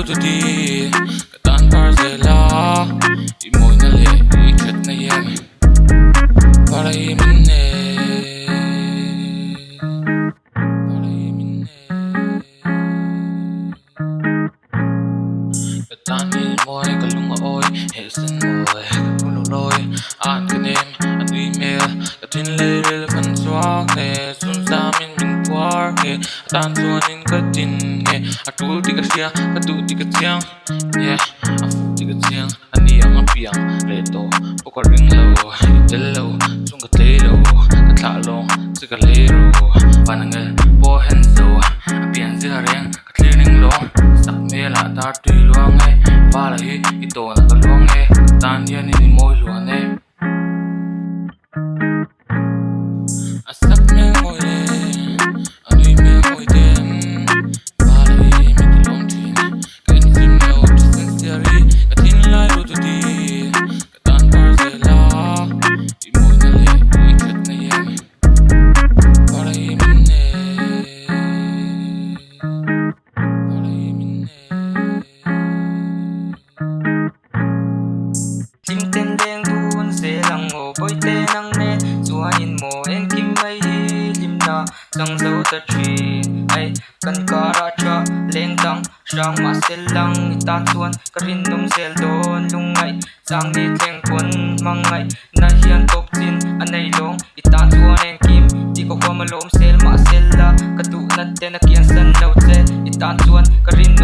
tu di katan barzela imoy na le ikhat na yem para iminne katan imoy kalunga oy helsen moy kuloloy an kanem an email katin le relevant swag ne sun samin min kwar ke atan suanin katin ke atu tiga sia atu tiga siang yeah afu tiga siang ani ang apiang leto pokaring lo jello sunga telo katlalo sigalero panangal po henzo apian zireng katlining lo sak mela tar tui luang ai para hi ito na kaluang ai tan yan ni moy luang ai asak me moy le ani me moy dem para hi mi tulong tin kan sim no sincerely katin lai lu tu di katan barzela imoy na le ikhat na yem para hi minne Tim ten đen tuôn sẽ lăng ngô bôi tên năng nè xua in mồ em kim mây lim na tăng dấu ta truyền ai cần cả ra cha lên tăng sang mà sẽ lăng ta tuôn karin num sel don lung ngay sang đi theng quân mang ngay na hiền top tin anh này long ita tuôn em kim di ko malom sel ma sel la katu na ten na kian san lâu che ita tuôn karin